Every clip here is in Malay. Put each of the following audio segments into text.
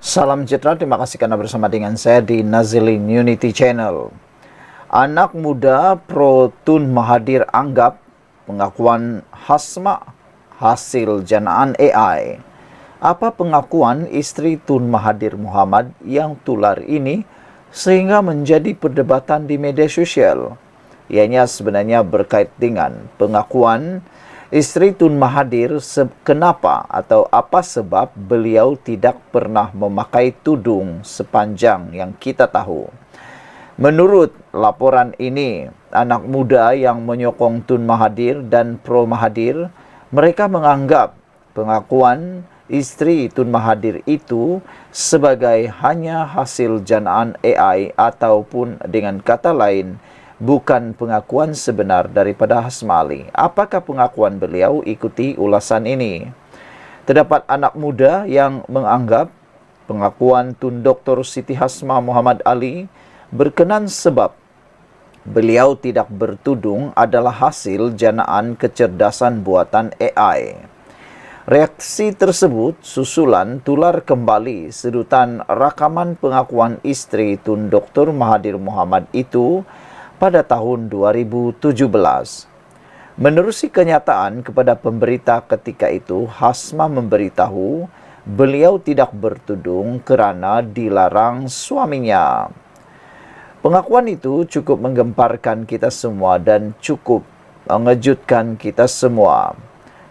Salam sejahtera, terima kasih karena bersama dengan saya di Nazilin Unity Channel. Anak muda pro Tun Mahathir anggap pengakuan Hasma hasil janaan AI. Apa pengakuan istri Tun Mahathir Mohamad yang tular ini sehingga menjadi perdebatan di media sosial? Ianya sebenarnya berkait dengan pengakuan istri Tun Mahathir kenapa atau apa sebab beliau tidak pernah memakai tudung sepanjang yang kita tahu. Menurut laporan ini, anak muda yang menyokong Tun Mahathir dan pro Mahathir, mereka menganggap pengakuan istri Tun Mahathir itu sebagai hanya hasil janaan AI ataupun dengan kata lain, bukan pengakuan sebenar daripada Hasma Ali. Apakah pengakuan beliau? Ikuti ulasan ini. Terdapat anak muda yang menganggap pengakuan Tun Dr. Siti Hasma Muhammad Ali berkenan sebab beliau tidak bertudung adalah hasil janaan kecerdasan buatan AI. Reaksi tersebut susulan tular kembali sedutan rakaman pengakuan istri Tun Dr. Mahathir Mohamad itu pada tahun 2017. Menerusi kenyataan kepada pemberita ketika itu, Hasma memberitahu beliau tidak bertudung kerana dilarang suaminya. Pengakuan itu cukup menggemparkan kita semua dan cukup mengejutkan kita semua.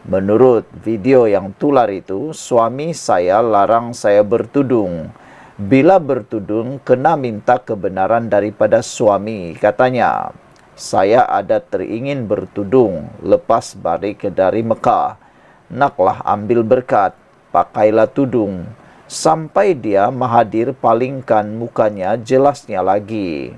Menurut video yang tular itu, suami saya larang saya bertudung. Bila bertudung, kena minta kebenaran daripada suami, katanya. Saya ada teringin bertudung lepas balik dari Mekah. Naklah ambil berkat, pakailah tudung. Sampai dia Mahathir palingkan mukanya jelasnya lagi.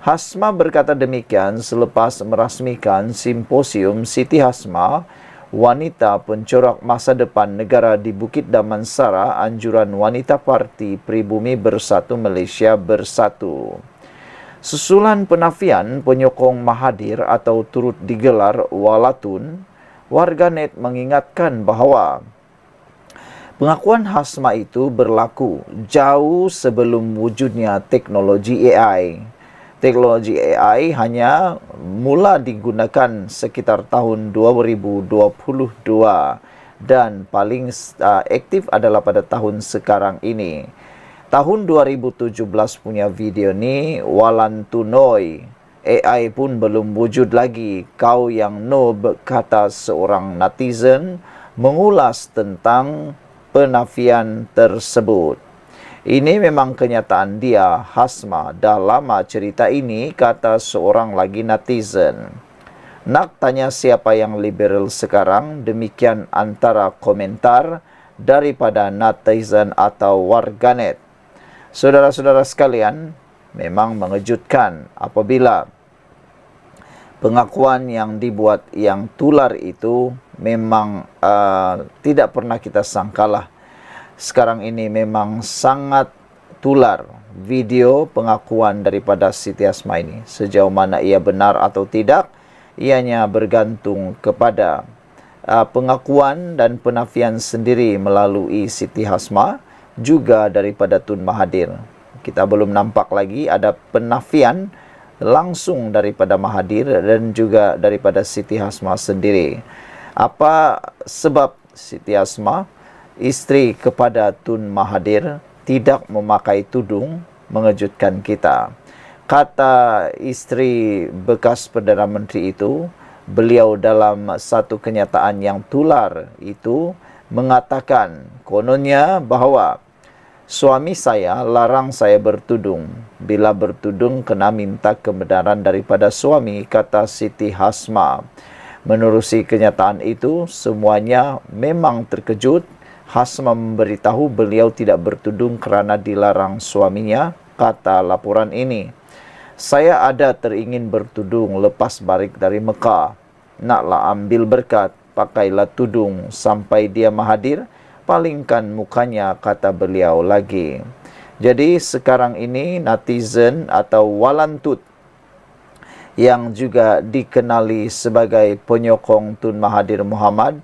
Hasma berkata demikian selepas merasmikan simposium Siti Hasma, wanita pencorak masa depan negara di Bukit Damansara, anjuran wanita Parti Pribumi Bersatu Malaysia Bersatu. Susulan penafian penyokong Mahathir atau turut digelar Walatun, warganet mengingatkan bahawa pengakuan Hasma itu berlaku jauh sebelum wujudnya teknologi AI. Teknologi AI hanya mula digunakan sekitar tahun 2022 dan paling aktif adalah pada tahun sekarang ini. Tahun 2017 punya video ni walantunoi. AI pun belum wujud lagi. Kau yang no, berkata seorang netizen mengulas tentang penafian tersebut. Ini memang kenyataan dia, Hasma. Dah lama cerita ini, kata seorang lagi netizen. Nak tanya siapa yang liberal sekarang? Demikian antara komentar daripada netizen atau warganet. Saudara-saudara sekalian, memang mengejutkan apabila pengakuan yang dibuat yang tular itu memang tidak pernah kita sangkalah. Sekarang ini memang sangat tular video pengakuan daripada Siti Hasma ini. Sejauh mana ia benar atau tidak, ianya bergantung kepada pengakuan dan penafian sendiri melalui Siti Hasma, juga daripada Tun Mahathir. Kita belum nampak lagi ada penafian langsung daripada Mahathir dan juga daripada Siti Hasma sendiri. Apa sebab Siti Hasma, isteri kepada Tun Mahathir, tidak memakai tudung? Mengejutkan kita. Kata isteri bekas Perdana Menteri itu, beliau dalam satu kenyataan yang tular itu mengatakan kononnya bahawa suami saya larang saya bertudung. Bila bertudung kena minta kebenaran daripada suami, kata Siti Hasma. Menerusi kenyataan itu, semuanya memang terkejut. Hasma memberitahu beliau tidak bertudung kerana dilarang suaminya, kata laporan ini. Saya ada teringin bertudung lepas balik dari Mekah. Naklah ambil berkat, pakailah tudung. Sampai dia Mahathir palingkan mukanya, kata beliau lagi. Jadi sekarang ini netizen atau walantut yang juga dikenali sebagai penyokong Tun Mahathir Mohamad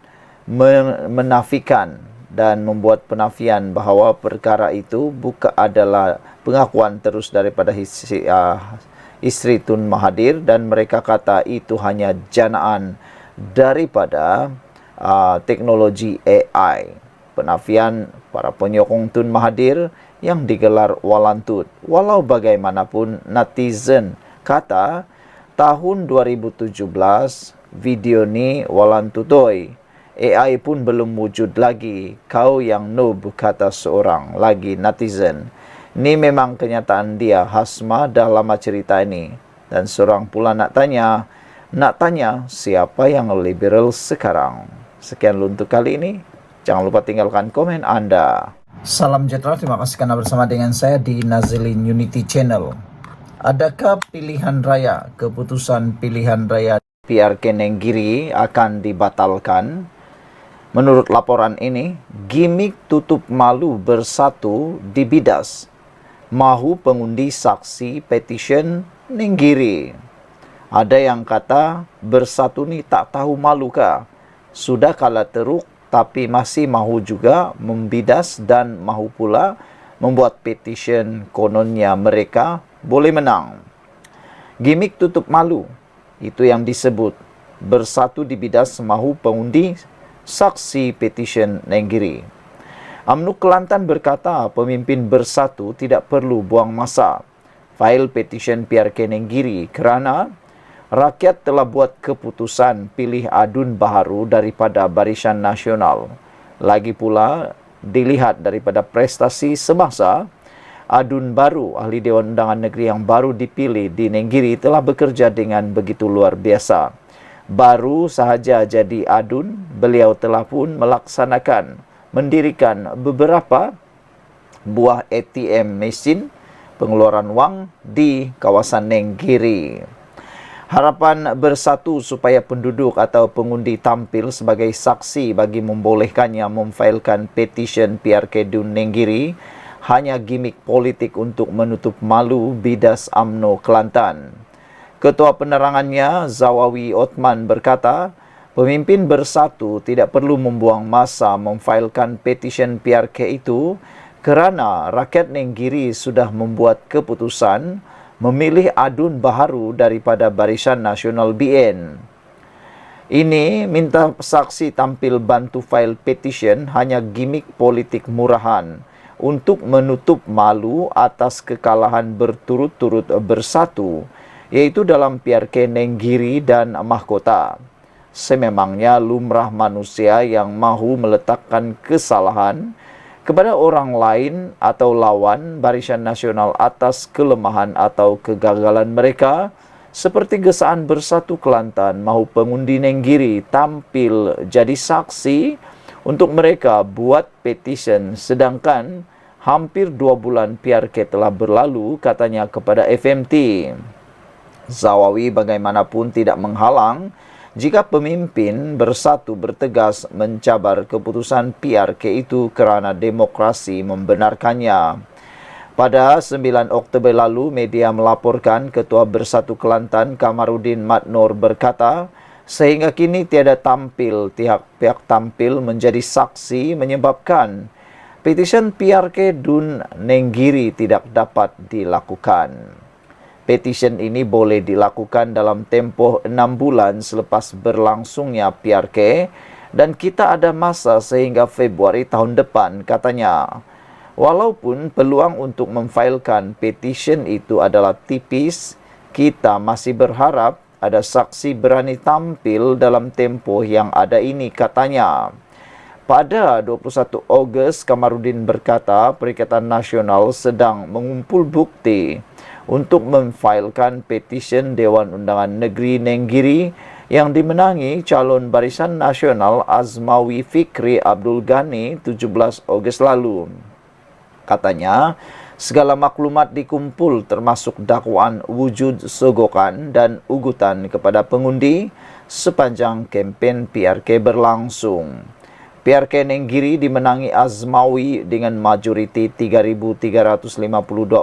menafikan dan membuat penafian bahawa perkara itu bukan adalah pengakuan terus daripada isteri Tun Mahathir, dan mereka kata itu hanya janaan daripada teknologi AI. Penafian para penyokong Tun Mahathir yang digelar walantut. Walau bagaimanapun, netizen kata tahun 2017 video ni walantutoi. AI pun belum wujud lagi. Kau yang noob, kata seorang lagi netizen. Ni memang kenyataan dia. Hasma dah lama cerita ini. Dan seorang pula nak tanya siapa yang liberal sekarang. Sekian untuk kali ini. Jangan lupa tinggalkan komen Anda. Salam sejahtera, terima kasih karena bersama dengan saya di Nazilin Unity Channel. Adakah keputusan pilihan raya PRK Nenggiri akan dibatalkan? Menurut laporan ini, gimik tutup malu bersatu dibidas. Mahu pengundi saksi petition Nenggiri. Ada yang kata bersatu ni tak tahu malu kah? Sudah kalah teruk tapi masih mahu juga membidas dan mahu pula membuat petition kononnya mereka boleh menang. Gimik tutup malu, itu yang disebut bersatu dibidas mahu pengundi saksi petition Nenggiri. UMNO Kelantan berkata pemimpin bersatu tidak perlu buang masa fail petition PRK Nenggiri kerana rakyat telah buat keputusan pilih adun baharu daripada Barisan Nasional. Lagi pula dilihat daripada prestasi semasa, adun baru ahli Dewan Undangan Negeri yang baru dipilih di Nenggiri telah bekerja dengan begitu luar biasa. Baru sahaja jadi adun, beliau telah pun mendirikan beberapa buah ATM mesin pengeluaran wang di kawasan Nenggiri. Harapan bersatu supaya penduduk atau pengundi tampil sebagai saksi bagi membolehkannya memfailkan petition PRK Dun Nenggiri hanya gimik politik untuk menutup malu bidas UMNO Kelantan. Ketua penerangannya, Zawawi Othman berkata, pemimpin bersatu tidak perlu membuang masa memfailkan petition PRK itu kerana rakyat Nenggiri sudah membuat keputusan memilih adun baharu daripada Barisan Nasional BN. Ini minta saksi tampil bantu file petition hanya gimik politik murahan untuk menutup malu atas kekalahan berturut-turut bersatu, iaitu dalam PRK Nenggiri dan Mahkota. Sememangnya lumrah manusia yang mahu meletakkan kesalahan kepada orang lain atau lawan Barisan Nasional atas kelemahan atau kegagalan mereka, seperti Gesaan Bersatu Kelantan mahu pengundi Nenggiri tampil jadi saksi untuk mereka buat petition, sedangkan hampir 2 bulan PRK telah berlalu, katanya kepada FMT. Zawawi bagaimanapun tidak menghalang jika pemimpin bersatu bertegas mencabar keputusan PRK itu kerana demokrasi membenarkannya. Pada 9 Oktober lalu, media melaporkan Ketua Bersatu Kelantan Kamarudin Matnor berkata, sehingga kini tiada pihak tampil menjadi saksi menyebabkan petition PRK Dun Nenggiri tidak dapat dilakukan. Petition ini boleh dilakukan dalam tempoh 6 bulan selepas berlangsungnya PRK dan kita ada masa sehingga Februari tahun depan, katanya. Walaupun peluang untuk memfailkan petition itu adalah tipis, kita masih berharap ada saksi berani tampil dalam tempoh yang ada ini, katanya. Pada 21 Ogos, Kamarudin berkata Perikatan Nasional sedang mengumpul bukti untuk memfailkan petition Dewan Undangan Negeri Nenggiri yang dimenangi calon Barisan Nasional Azmawi Fikri Abdul Ghani 17 Ogos lalu. Katanya, segala maklumat dikumpul termasuk dakwaan wujud sogokan dan ugutan kepada pengundi sepanjang kempen PRK berlangsung. PRK Nenggiri dimenangi Azmawi dengan majoriti 3,352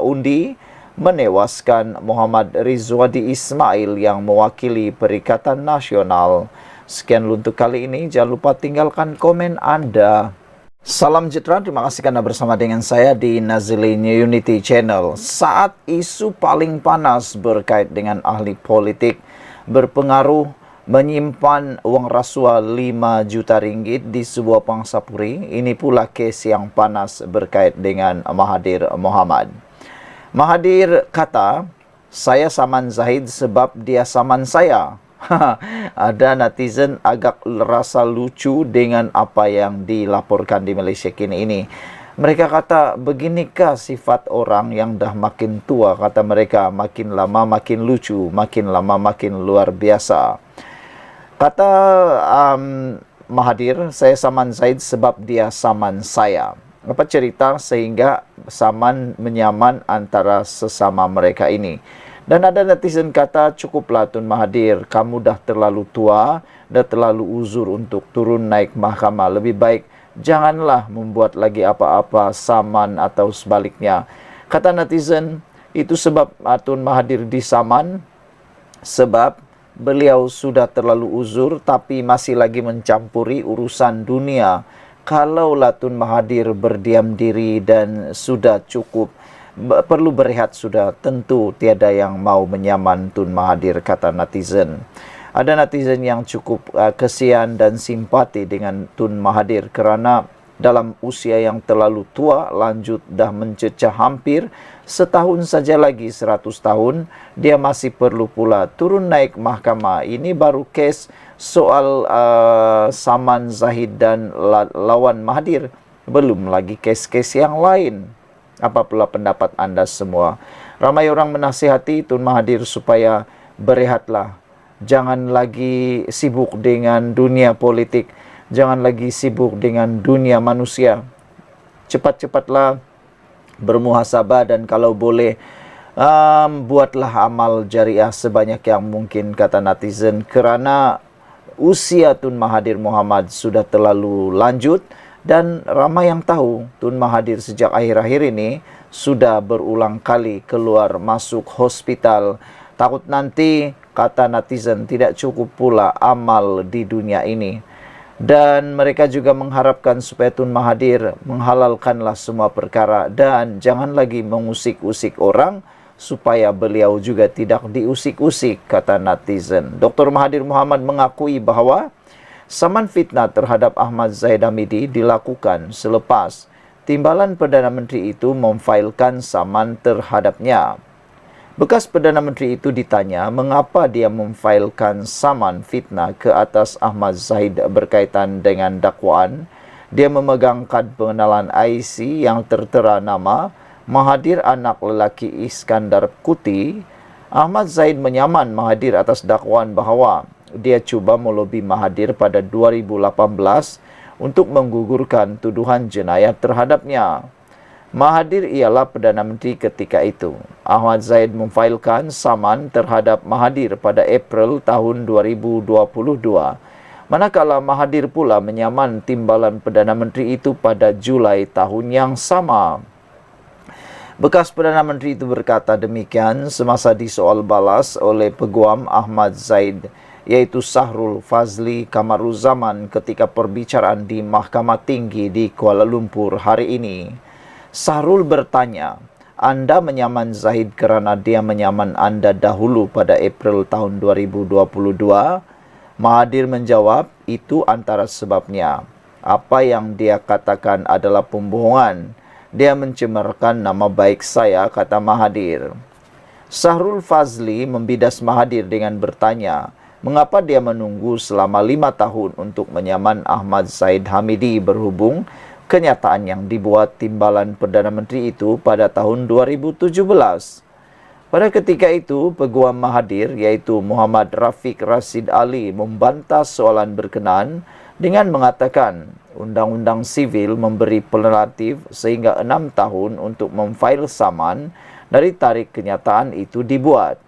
undi, menewaskan Muhammad Rizwadi Ismail yang mewakili Perikatan Nasional. Sekian untuk kali ini, jangan lupa tinggalkan komen Anda. Salam sejahtera, terima kasih karena bersama dengan saya di Nazilin Unity Channel. Saat isu paling panas berkait dengan ahli politik berpengaruh menyimpan uang rasuah 5 juta ringgit di sebuah pangsapuri, ini pula kes yang panas berkait dengan Mahathir Mohamad. Mahathir kata, saya saman Zahid sebab dia saman saya. Ada netizen agak rasa lucu dengan apa yang dilaporkan di Malaysia kini ini. Mereka kata, beginikah sifat orang yang dah makin tua? Kata mereka, makin lama makin lucu, makin lama makin luar biasa. Kata Mahathir, saya saman Zaid sebab dia saman saya. Apa cerita sehingga saman menyaman antara sesama mereka ini? Dan ada netizen kata, cukuplah Tun Mahathir, kamu dah terlalu tua, dah terlalu uzur untuk turun naik mahkamah. Lebih baik janganlah membuat lagi apa-apa saman atau sebaliknya. Kata netizen, itu sebab Tun Mahathir disaman, sebab beliau sudah terlalu uzur tapi masih lagi mencampuri urusan dunia. Kalaulah Tun Mahathir berdiam diri dan sudah cukup, perlu berehat sudah, tentu tiada yang mau menyaman Tun Mahathir, kata netizen. Ada netizen yang cukup kesian dan simpati dengan Tun Mahathir kerana dalam usia yang terlalu tua, lanjut dah mencecah hampir setahun saja lagi 100 tahun, dia masih perlu pula turun naik mahkamah. Ini baru kes soal saman Zahid dan lawan Mahathir, belum lagi kes-kes yang lain. Apa pula pendapat anda semua? Ramai orang menasihati Tun Mahathir supaya berehatlah. Jangan lagi sibuk dengan dunia politik. Jangan lagi sibuk dengan dunia manusia. Cepat-cepatlah bermuhasabah dan kalau boleh buatlah amal jariah sebanyak yang mungkin, kata netizen. Kerana usia Tun Mahathir Mohamad sudah terlalu lanjut. Dan ramai yang tahu Tun Mahathir sejak akhir-akhir ini sudah berulang kali keluar masuk hospital. Takut nanti, kata netizen, tidak cukup pula amal di dunia ini. Dan mereka juga mengharapkan supaya Tun Mahathir menghalalkanlah semua perkara dan jangan lagi mengusik-usik orang supaya beliau juga tidak diusik-usik, kata netizen. Dr. Mahathir Mohamad mengakui bahawa saman fitnah terhadap Ahmad Zahid Hamidi dilakukan selepas timbalan Perdana Menteri itu memfailkan saman terhadapnya. Bekas Perdana Menteri itu ditanya mengapa dia memfailkan saman fitnah ke atas Ahmad Zahid berkaitan dengan dakwaan. Dia memegang kad pengenalan IC yang tertera nama Mahathir anak lelaki Iskandar Kuti. Ahmad Zahid menyaman Mahathir atas dakwaan bahawa dia cuba melobi Mahathir pada 2018 untuk menggugurkan tuduhan jenayah terhadapnya. Mahathir ialah Perdana Menteri ketika itu. Ahmad Zahid memfailkan saman terhadap Mahathir pada April tahun 2022. Manakala Mahathir pula menyaman timbalan Perdana Menteri itu pada Julai tahun yang sama. Bekas Perdana Menteri itu berkata demikian semasa disoal balas oleh peguam Ahmad Zahid, yaitu Sahrul Fazli Kamaruzaman ketika perbicaraan di Mahkamah Tinggi di Kuala Lumpur hari ini. Sahrul bertanya, anda menyaman Zahid kerana dia menyaman anda dahulu pada April tahun 2022? Mahathir menjawab, itu antara sebabnya. Apa yang dia katakan adalah pembohongan. Dia mencemarkan nama baik saya, kata Mahathir. Sahrul Fazli membidas Mahathir dengan bertanya, mengapa dia menunggu selama 5 tahun untuk menyaman Ahmad Zahid Hamidi berhubung kenyataan yang dibuat timbalan Perdana Menteri itu pada tahun 2017. Pada ketika itu, peguam Mahathir iaitu Muhammad Rafiq Rashid Ali membantah soalan berkenaan dengan mengatakan Undang-Undang Sivil memberi peleratif sehingga 6 tahun untuk memfail saman dari tarikh kenyataan itu dibuat.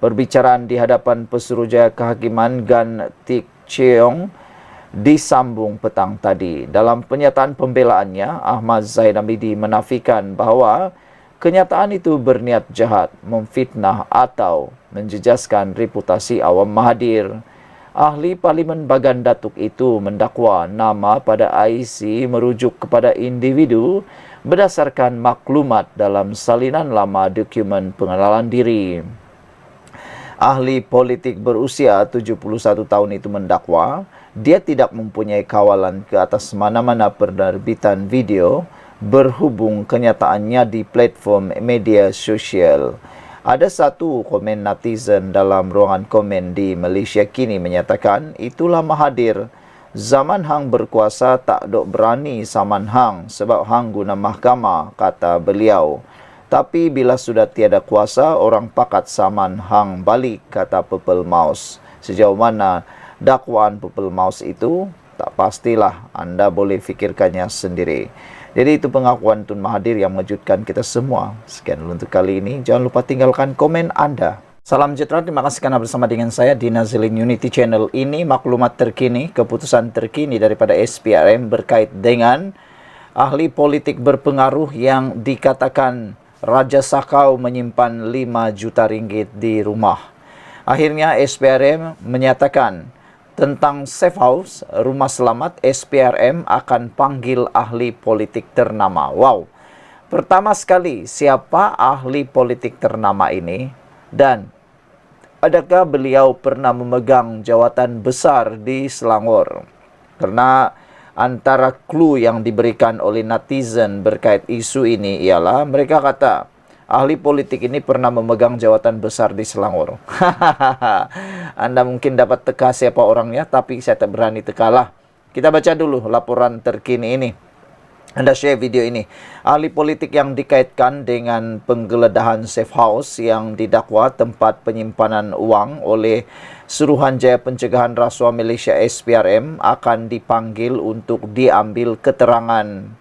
Perbicaraan di hadapan Pesuruhjaya Kehakiman Gan Teck Cheong disambung petang tadi. Dalam pernyataan pembelaannya, Ahmad Zahid Hamidi menafikan bahawa kenyataan itu berniat jahat, memfitnah atau menjejaskan reputasi awam Mahathir. Ahli Parlimen Bagan Datuk itu mendakwa nama pada IC merujuk kepada individu berdasarkan maklumat dalam salinan lama dokumen pengenalan diri. Ahli politik berusia 71 tahun itu mendakwa dia tidak mempunyai kawalan ke atas mana-mana penerbitan video berhubung kenyataannya di platform media sosial. Ada satu komen netizen dalam ruangan komen di Malaysia kini menyatakan, itulah Mahathir. Zaman hang berkuasa tak dok berani saman hang sebab hang guna mahkamah, kata beliau. Tapi bila sudah tiada kuasa, orang pakat saman hang balik, kata Purple Mouse. Sejauh mana dakwaan Purple Mouse itu, tak pastilah, anda boleh fikirkannya sendiri. Jadi itu pengakuan Tun Mahathir yang mengejutkan kita semua. Sekian dulu untuk kali ini. Jangan lupa tinggalkan komen anda. Salam sejahtera, terima kasih karena bersama dengan saya di Nazilin Unity Channel ini. Maklumat terkini, keputusan terkini daripada SPRM berkait dengan ahli politik berpengaruh yang dikatakan Raja Sakau menyimpan 5 juta ringgit di rumah. Akhirnya SPRM menyatakan tentang safe house, rumah selamat, SPRM akan panggil ahli politik ternama. Wow. Pertama sekali, siapa ahli politik ternama ini? Dan adakah beliau pernah memegang jawatan besar di Selangor? Karena antara clue yang diberikan oleh netizen berkait isu ini ialah mereka kata ahli politik ini pernah memegang jawatan besar di Selangor. Anda mungkin dapat teka siapa orangnya, tapi saya tak berani tekalah. Kita baca dulu laporan terkini ini. Anda share video ini. Ahli politik yang dikaitkan dengan penggeledahan safe house yang didakwa tempat penyimpanan uang oleh Suruhanjaya Pencegahan Rasuah Malaysia SPRM akan dipanggil untuk diambil keterangan.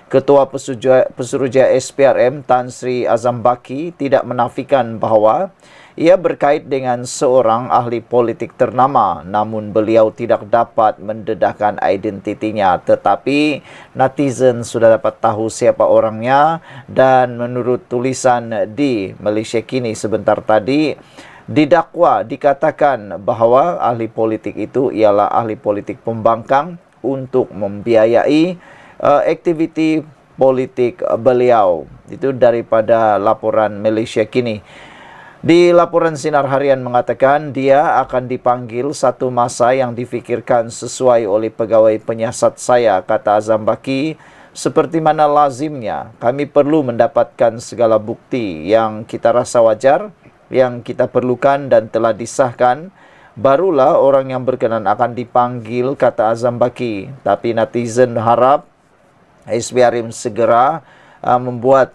Ketua Pesuruhjaya SPRM Tan Sri Azam Baki tidak menafikan bahawa ia berkait dengan seorang ahli politik ternama, namun beliau tidak dapat mendedahkan identitinya. Tetapi netizen sudah dapat tahu siapa orangnya, dan menurut tulisan di Malaysia Kini sebentar tadi, didakwa dikatakan bahawa ahli politik itu ialah ahli politik pembangkang untuk membiayai aktiviti politik beliau. Itu daripada laporan Malaysia Kini. Di laporan Sinar Harian mengatakan dia akan dipanggil satu masa yang difikirkan sesuai oleh pegawai penyiasat saya, kata Azam Baki. Seperti mana lazimnya, kami perlu mendapatkan segala bukti yang kita rasa wajar, yang kita perlukan dan telah disahkan. Barulah orang yang berkenan akan dipanggil, kata Azam Baki. Tapi netizen harap SPRM segera membuat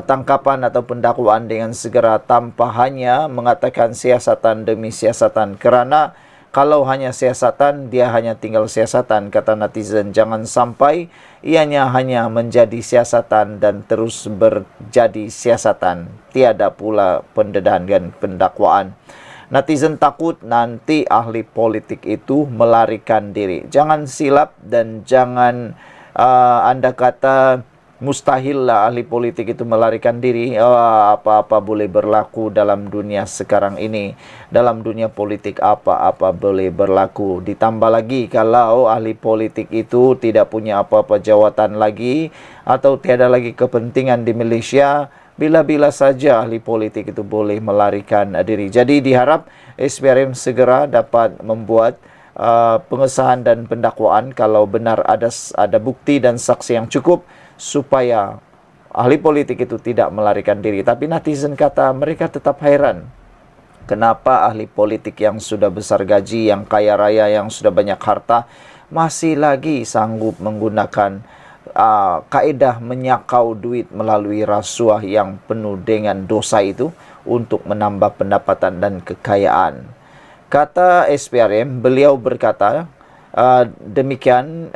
tangkapan atau pendakwaan dengan segera tanpa hanya mengatakan siasatan demi siasatan. Kerana kalau hanya siasatan, dia hanya tinggal siasatan, kata netizen. Jangan sampai ianya hanya menjadi siasatan dan terus berjadi siasatan. Tiada pula pendedahan dan pendakwaan. Netizen takut nanti ahli politik itu melarikan diri. Jangan silap dan jangan anda kata mustahil lah ahli politik itu melarikan diri. Apa-apa boleh berlaku dalam dunia sekarang ini. Dalam dunia politik apa-apa boleh berlaku. Ditambah lagi kalau ahli politik itu tidak punya apa-apa jawatan lagi atau tiada lagi kepentingan di Malaysia, bila-bila saja ahli politik itu boleh melarikan diri. Jadi diharap SPRM segera dapat membuat pengesahan dan pendakwaan kalau benar ada bukti dan saksi yang cukup supaya ahli politik itu tidak melarikan diri. Tapi netizen kata mereka tetap heran. Kenapa ahli politik yang sudah besar gaji, yang kaya raya, yang sudah banyak harta, masih lagi sanggup menggunakan kaedah menyakau duit melalui rasuah yang penuh dengan dosa itu untuk menambah pendapatan dan kekayaan. Kata SPRM, beliau berkata demikian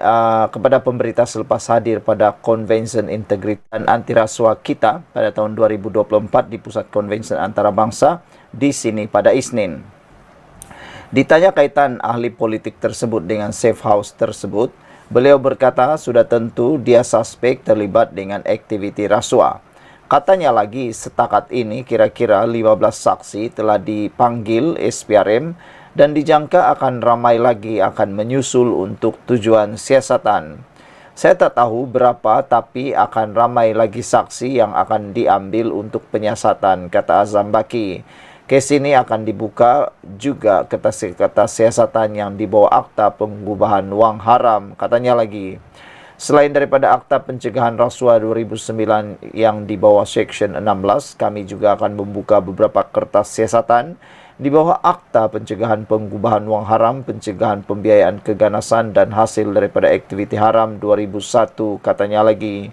kepada pemberita selepas hadir pada Konvensyen Integritas dan Anti Rasuah kita pada tahun 2024 di Pusat Konvensyen Antarabangsa di sini pada Isnin. Ditanya kaitan ahli politik tersebut dengan safe house tersebut, beliau berkata sudah tentu dia suspek terlibat dengan aktiviti rasuah. Katanya lagi setakat ini kira-kira 15 saksi telah dipanggil SPRM dan dijangka akan ramai lagi akan menyusul untuk tujuan siasatan. Saya tak tahu berapa, tapi akan ramai lagi saksi yang akan diambil untuk penyiasatan, kata Azam Baki. Kes ini akan dibuka juga kertas-kertas siasatan yang dibawa akta pengubahan wang haram, katanya lagi. Selain daripada Akta Pencegahan Rasuah 2009 yang di bawah Section 16, kami juga akan membuka beberapa kertas siasatan di bawah Akta Pencegahan Pengubahan Wang Haram, Pencegahan Pembiayaan Keganasan dan Hasil daripada Aktiviti Haram 2001, katanya lagi.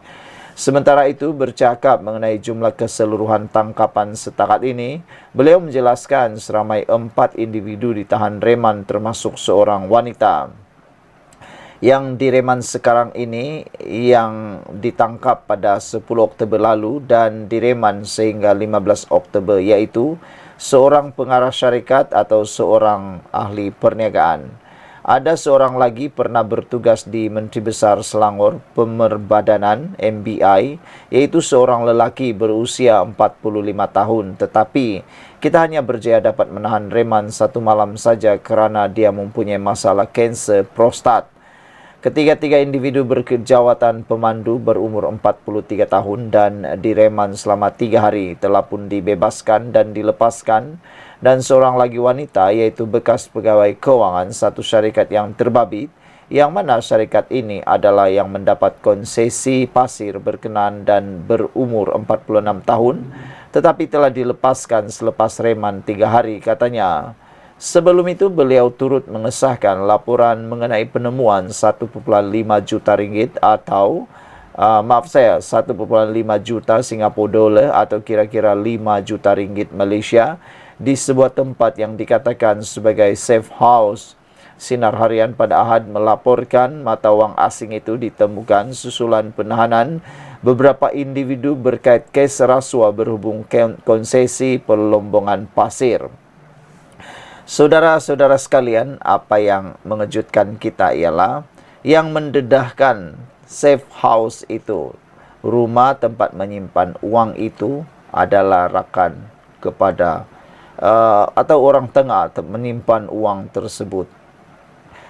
Sementara itu, bercakap mengenai jumlah keseluruhan tangkapan setakat ini, beliau menjelaskan seramai 4 individu ditahan reman termasuk seorang wanita. Yang direman sekarang ini yang ditangkap pada 10 Oktober lalu dan direman sehingga 15 Oktober, iaitu seorang pengarah syarikat atau seorang ahli perniagaan. Ada seorang lagi pernah bertugas di Menteri Besar Selangor Pemerbadanan MBI, iaitu seorang lelaki berusia 45 tahun, tetapi kita hanya berjaya dapat menahan reman 1 malam saja kerana dia mempunyai masalah kanser prostat. Ketiga-tiga individu berkejawatan pemandu berumur 43 tahun dan direman selama 3 hari telah pun dibebaskan dan dilepaskan, dan seorang lagi wanita iaitu bekas pegawai kewangan satu syarikat yang terbabit, yang mana syarikat ini adalah yang mendapat konsesi pasir berkenan dan berumur 46 tahun, tetapi telah dilepaskan selepas reman 3 hari, katanya. Sebelum itu, beliau turut mengesahkan laporan mengenai penemuan 1,5 juta ringgit atau 1,5 juta Singapura dolar atau kira-kira 5 juta ringgit Malaysia di sebuah tempat yang dikatakan sebagai safe house. Sinar Harian pada Ahad melaporkan mata wang asing itu ditemukan susulan penahanan beberapa individu berkait kes rasuah berhubung konsesi pelombongan pasir. Saudara-saudara sekalian, apa yang mengejutkan kita ialah yang mendedahkan safe house itu, rumah tempat menyimpan uang itu adalah rakan kepada atau orang tengah menyimpan uang tersebut.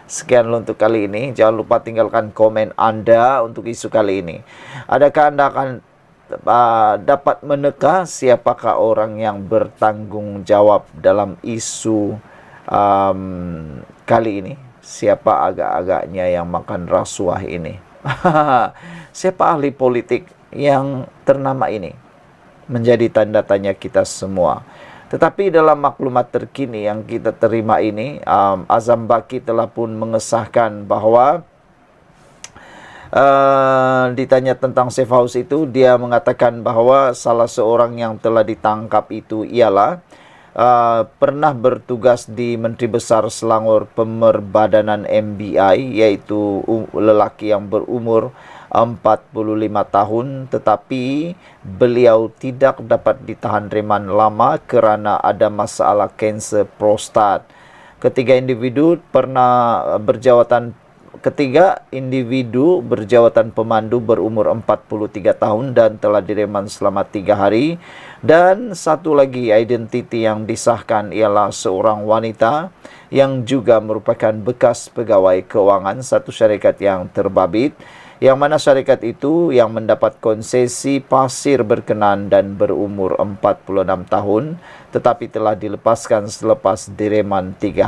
Sekian untuk kali ini. Jangan lupa tinggalkan komen Anda untuk isu kali ini. Adakah Anda akan dapat meneka siapakah orang yang bertanggung jawab dalam isu kali ini? Siapa agak-agaknya yang makan rasuah ini? Siapa ahli politik yang ternama ini? Menjadi tanda tanya kita semua. Tetapi dalam maklumat terkini yang kita terima ini, Azam Baki telah pun mengesahkan bahawa ditanya tentang safe house itu, dia mengatakan bahawa salah seorang yang telah ditangkap itu ialah pernah bertugas di Menteri Besar Selangor Pemerbadanan MBI, iaitu lelaki yang berumur 45 tahun, tetapi beliau tidak dapat ditahan reman lama kerana ada masalah kanser prostat. Ketiga individu berjawatan pemandu berumur 43 tahun dan telah direman selama 3 hari. Dan satu lagi identiti yang disahkan ialah seorang wanita yang juga merupakan bekas pegawai kewangan satu syarikat yang terbabit, yang mana syarikat itu yang mendapat konsesi pasir berkenan dan berumur 46 tahun, tetapi telah dilepaskan selepas direman 3